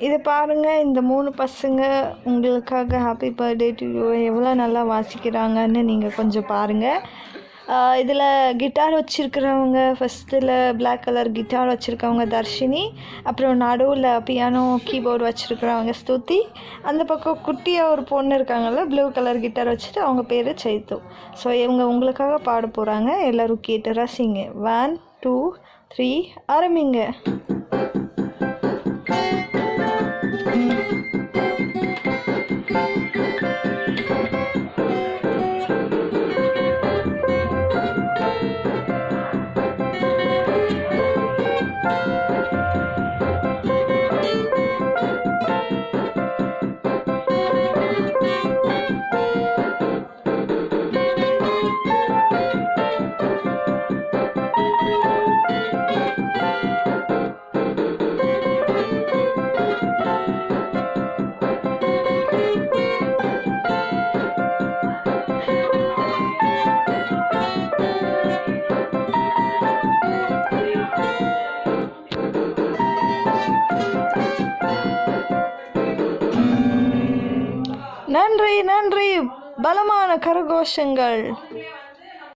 இதை பாருங்கள், இந்த 3 பசங்க உங்களுக்காக ஹாப்பி பர்த்டே டு யூ எவ்வளோ நல்லா வாசிக்கிறாங்கன்னு நீங்கள் கொஞ்சம் பாருங்கள். இதில் கிட்டார் வச்சுருக்கிறவங்க, ஃபஸ்ட்டில் பிளாக் கலர் கிட்டார் வச்சுருக்கவங்க தர்ஷினி, அப்புறம் நடுவில் பியானோ கீபோர்டு வச்சுருக்கிறவங்க ஸ்துதி, அந்த பக்கம் குட்டியாக ஒரு பொண்ணு இருக்காங்கள்ல ப்ளூ கலர் கிட்டார் வச்சுட்டு, அவங்க பேர் சைத்து. ஸோ இவங்க உங்களுக்காக பாட போகிறாங்க. எல்லோரும் கேட்டு ரசிங்க. 1 2 3 ஆரம்பிங்க. நன்றி, பலமான கரகோஷங்கள்.